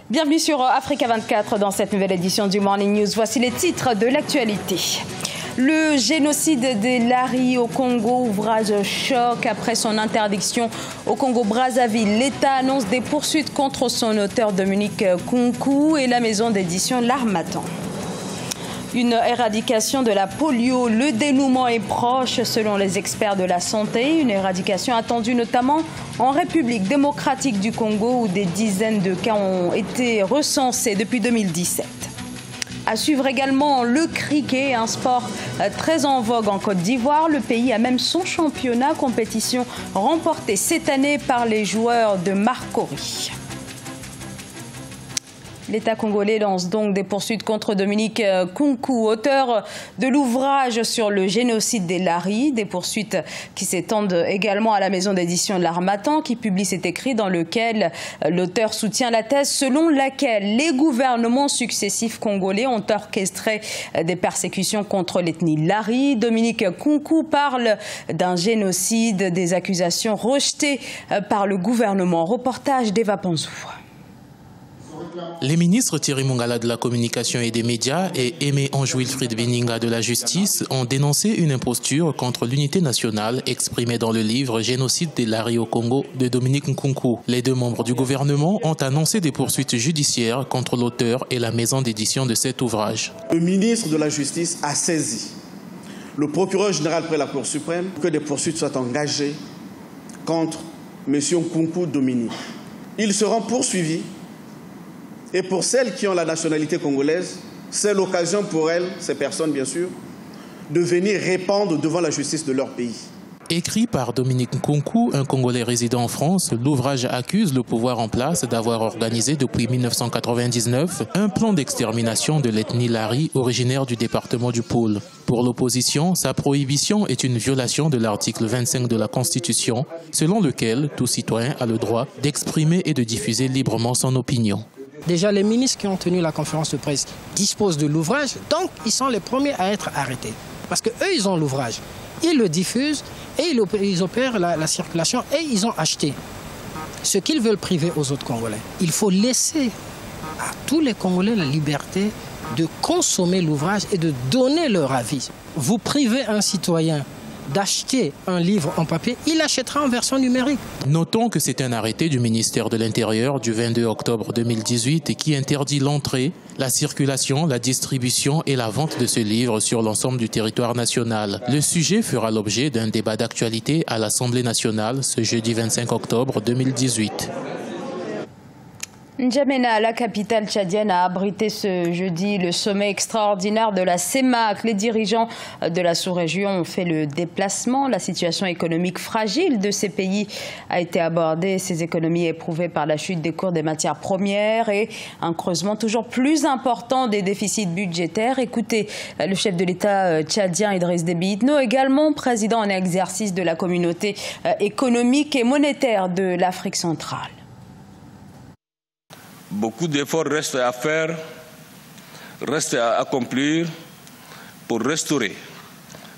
Bienvenue sur Africa 24 dans cette nouvelle édition du Morning News. Voici les titres de l'actualité. Le génocide des Lari au Congo, ouvrage choc après son interdiction au Congo-Brazzaville. L'État annonce des poursuites contre son auteur Dominique Nkunku et la maison d'édition L'Harmattan. Une éradication de la polio, le dénouement est proche selon les experts de la santé. Une éradication attendue notamment en République démocratique du Congo où des dizaines de cas ont été recensés depuis 2017. À suivre également le cricket, un sport très en vogue en Côte d'Ivoire. Le pays a même son championnat, compétition remportée cette année par les joueurs de Marcory. L'État congolais lance donc des poursuites contre Dominique Nkunku, auteur de l'ouvrage sur le génocide des Lari. Des poursuites qui s'étendent également à la maison d'édition de l'Harmattan qui publie cet écrit dans lequel l'auteur soutient la thèse selon laquelle les gouvernements successifs congolais ont orchestré des persécutions contre l'ethnie Lari. Dominique Nkunku parle d'un génocide, des accusations rejetées par le gouvernement. Reportage d'Eva Panzou. Les ministres Thierry Mongala de la Communication et des Médias et Aimé Ange-Wilfried Bininga de la Justice ont dénoncé une imposture contre l'unité nationale exprimée dans le livre Génocide des Lari au Congo de Dominique Nkunku. Les deux membres du gouvernement ont annoncé des poursuites judiciaires contre l'auteur et la maison d'édition de cet ouvrage. Le ministre de la Justice a saisi le procureur général près la Cour suprême que des poursuites soient engagées contre M. Nkunku Dominique. Ils seront poursuivis. Et pour celles qui ont la nationalité congolaise, c'est l'occasion pour elles, ces personnes bien sûr, de venir répondre devant la justice de leur pays. Écrit par Dominique Nkunku, un Congolais résident en France, l'ouvrage accuse le pouvoir en place d'avoir organisé depuis 1999 un plan d'extermination de l'ethnie Lari originaire du département du Pôle. Pour l'opposition, sa prohibition est une violation de l'article 25 de la Constitution, selon lequel tout citoyen a le droit d'exprimer et de diffuser librement son opinion. Déjà, les ministres qui ont tenu la conférence de presse disposent de l'ouvrage, donc ils sont les premiers à être arrêtés. Parce qu'eux, ils ont l'ouvrage. Ils le diffusent et ils opèrent la circulation et ils ont acheté ce qu'ils veulent priver aux autres Congolais. Il faut laisser à tous les Congolais la liberté de consommer l'ouvrage et de donner leur avis. Vous privez un citoyen d'acheter un livre en papier, il achètera en version numérique. Notons que c'est un arrêté du ministère de l'Intérieur du 22 octobre 2018 qui interdit l'entrée, la circulation, la distribution et la vente de ce livre sur l'ensemble du territoire national. Le sujet fera l'objet d'un débat d'actualité à l'Assemblée nationale ce jeudi 25 octobre 2018. N'Djamena, la capitale tchadienne, a abrité ce jeudi le sommet extraordinaire de la CEMAC. Les dirigeants de la sous-région ont fait le déplacement. La situation économique fragile de ces pays a été abordée. Ces économies éprouvées par la chute des cours des matières premières et un creusement toujours plus important des déficits budgétaires. Écoutez le chef de l'État tchadien Idriss Déby Itno, également président en exercice de la communauté économique et monétaire de l'Afrique centrale. Beaucoup d'efforts restent à faire, restent à accomplir pour restaurer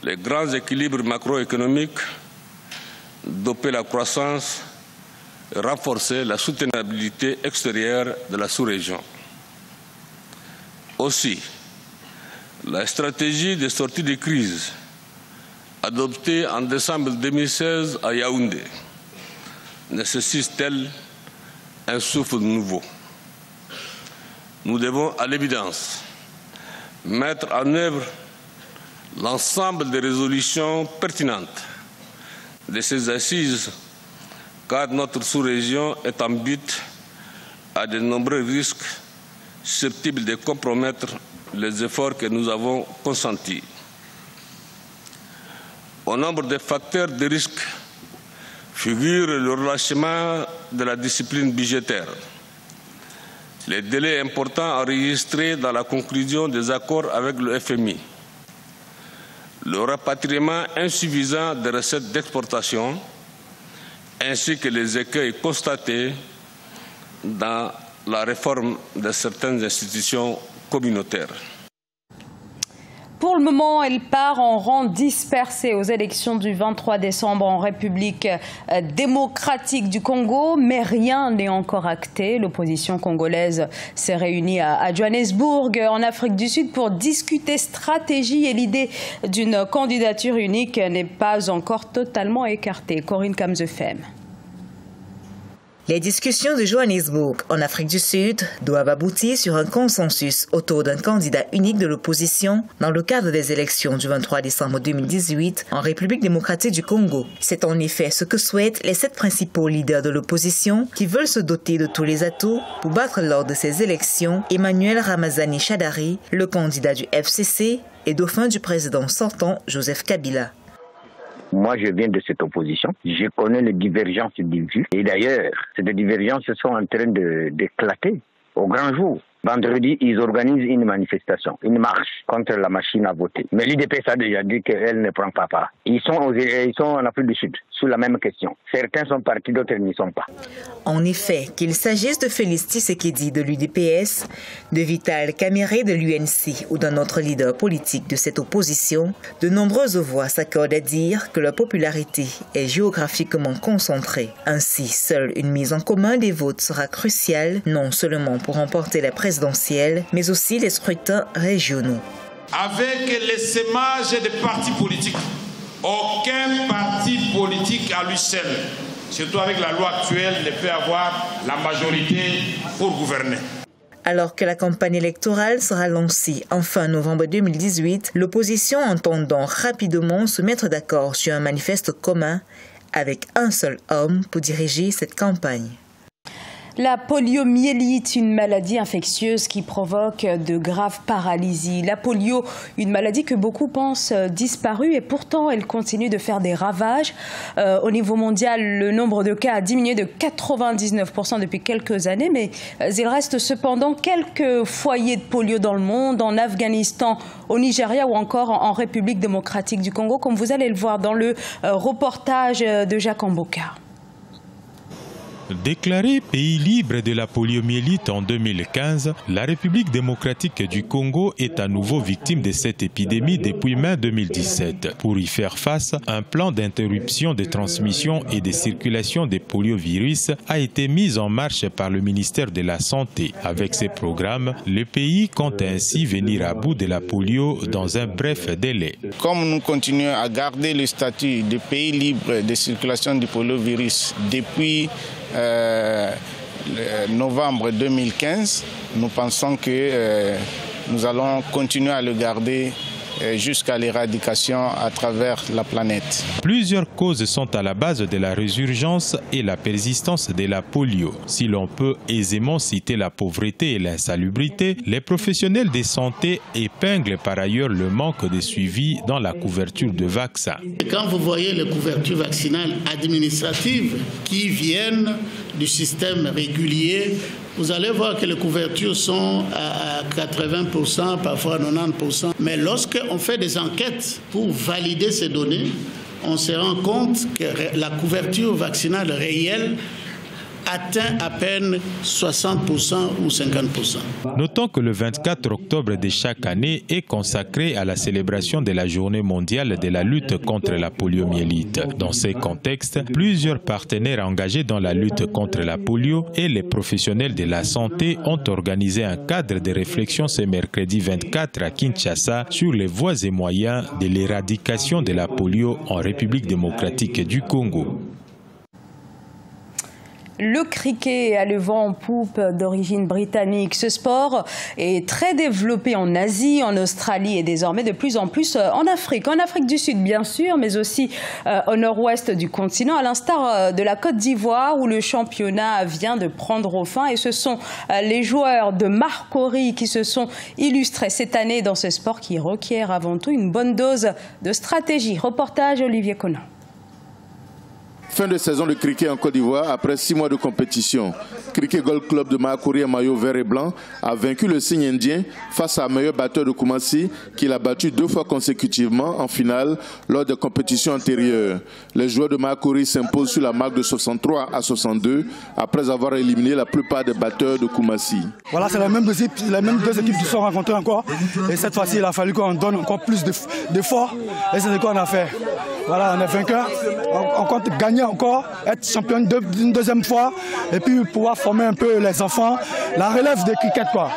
les grands équilibres macroéconomiques, doper la croissance et renforcer la soutenabilité extérieure de la sous-région. Aussi, la stratégie de sortie de crise adoptée en décembre 2016 à Yaoundé nécessite-t-elle un souffle nouveau. Nous devons, à l'évidence, mettre en œuvre l'ensemble des résolutions pertinentes de ces assises, car notre sous-région est en butte à de nombreux risques susceptibles de compromettre les efforts que nous avons consentis. Au nombre des facteurs de risque figure le relâchement de la discipline budgétaire, les délais importants enregistrés dans la conclusion des accords avec le FMI, le rapatriement insuffisant des recettes d'exportation, ainsi que les écueils constatés dans la réforme de certaines institutions communautaires. Pour le moment, elle part en rang dispersé aux élections du 23 décembre en République démocratique du Congo, mais rien n'est encore acté. L'opposition congolaise s'est réunie à Johannesburg, en Afrique du Sud, pour discuter stratégie et l'idée d'une candidature unique n'est pas encore totalement écartée. Corinne Kamzefem. Les discussions de Johannesburg, en Afrique du Sud, doivent aboutir sur un consensus autour d'un candidat unique de l'opposition dans le cadre des élections du 23 décembre 2018 en République démocratique du Congo. C'est en effet ce que souhaitent les 7 principaux leaders de l'opposition qui veulent se doter de tous les atouts pour battre lors de ces élections Emmanuel Ramazani Shadari, le candidat du FCC et dauphin du président sortant Joseph Kabila. Moi, je viens de cette opposition. Je connais les divergences de vues. Et d'ailleurs, ces divergences sont en train d'éclater au grand jour. Vendredi, ils organisent une manifestation, une marche contre la machine à voter. Mais l'UDPS a déjà dit qu'elle ne prend pas part. Ils sont en Afrique du Sud, sur la même question. Certains sont partis, d'autres n'y sont pas. En effet, qu'il s'agisse de Félix Tshisekedi de l'UDPS, de Vital Kamerhe de l'UNC ou d'un autre leader politique de cette opposition, de nombreuses voix s'accordent à dire que leur popularité est géographiquement concentrée. Ainsi, seule une mise en commun des votes sera cruciale, non seulement pour remporter la présidentielle, mais aussi les scrutins régionaux. Avec l'essaimage des partis politiques, aucun parti politique à lui seul, surtout avec la loi actuelle, ne peut avoir la majorité pour gouverner. Alors que la campagne électorale sera lancée en fin novembre 2018, l'opposition entend donc rapidement se mettre d'accord sur un manifeste commun avec un seul homme pour diriger cette campagne. La poliomyélite, une maladie infectieuse qui provoque de graves paralysies. La polio, une maladie que beaucoup pensent disparue et pourtant elle continue de faire des ravages. Au niveau mondial, le nombre de cas a diminué de 99% depuis quelques années, mais il reste cependant quelques foyers de polio dans le monde, en Afghanistan, au Nigeria ou encore en République démocratique du Congo, comme vous allez le voir dans le reportage de Jacques Amboka. Déclarée pays libre de la poliomyélite en 2015, la République démocratique du Congo est à nouveau victime de cette épidémie depuis mai 2017. Pour y faire face, un plan d'interruption des transmissions et de circulation des poliovirus a été mis en marche par le ministère de la Santé. Avec ces programmes, le pays compte ainsi venir à bout de la polio dans un bref délai. Comme nous continuons à garder le statut de pays libre de circulation du poliovirus depuis novembre 2015, nous pensons que nous allons continuer à le garder jusqu'à l'éradication à travers la planète. Plusieurs causes sont à la base de la résurgence et la persistance de la polio. Si l'on peut aisément citer la pauvreté et l'insalubrité, les professionnels de santé épinglent par ailleurs le manque de suivi dans la couverture de vaccins. Quand vous voyez les couvertures vaccinales administratives qui viennent du système régulier, vous allez voir que les couvertures sont à 80%, parfois 90%. Mais lorsqu'on fait des enquêtes pour valider ces données, on se rend compte que la couverture vaccinale réelle atteint à peine 60% ou 50%. Notons que le 24 octobre de chaque année est consacré à la célébration de la Journée mondiale de la lutte contre la poliomyélite. Dans ce contexte, plusieurs partenaires engagés dans la lutte contre la polio et les professionnels de la santé ont organisé un cadre de réflexion ce mercredi 24 à Kinshasa sur les voies et moyens de l'éradication de la polio en République démocratique du Congo. Le cricket a le vent en poupe d'origine britannique. Ce sport est très développé en Asie, en Australie et désormais de plus en plus en Afrique. En Afrique du Sud, bien sûr, mais aussi au nord-ouest du continent, à l'instar de la Côte d'Ivoire où le championnat vient de prendre fin. Et ce sont les joueurs de Marcory qui se sont illustrés cette année dans ce sport qui requiert avant tout une bonne dose de stratégie. Reportage Olivier Conan. Fin de saison de cricket en Côte d'Ivoire après 6 mois de compétition. Cricket Golf Club de Mahakuri en maillot vert et blanc a vaincu le signe indien face à un meilleur batteur de Koumassi qu'il a battu 2 fois consécutivement en finale lors des compétitions antérieures. Les joueurs de Mahakuri s'imposent sur la marque de 63 à 62 après avoir éliminé la plupart des batteurs de Koumassi. Voilà, c'est les mêmes deux équipes qui se sont rencontrées encore. Et cette fois-ci, il a fallu qu'on donne encore plus d'efforts. Et c'est ce qu'on a fait. Voilà, on est vainqueur. On compte gagner encore, être champion une deuxième fois. Et puis pouvoir former un peu les enfants, la relève de cricket, quoi.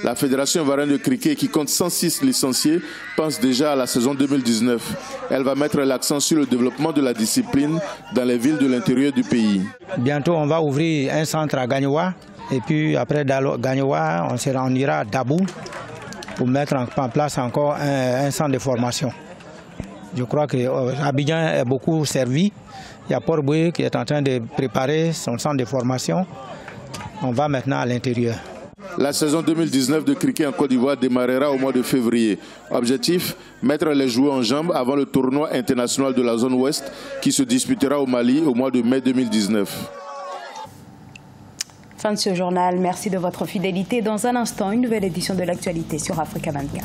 La Fédération ivoirienne de cricket, qui compte 106 licenciés, pense déjà à la saison 2019. Elle va mettre l'accent sur le développement de la discipline dans les villes de l'intérieur du pays. Bientôt, on va ouvrir un centre à Gagnoua. Et puis après Gagnoua, on ira à Dabou pour mettre en place encore un centre de formation. Je crois qu'Abidjan est beaucoup servi. Il y a Port-Boué qui est en train de préparer son centre de formation. On va maintenant à l'intérieur. La saison 2019 de cricket en Côte d'Ivoire démarrera au mois de février. Objectif, mettre les joueurs en jambes avant le tournoi international de la zone ouest qui se disputera au Mali au mois de mai 2019. Fin de ce journal. Merci de votre fidélité. Dans un instant, une nouvelle édition de l'actualité sur Africa 24.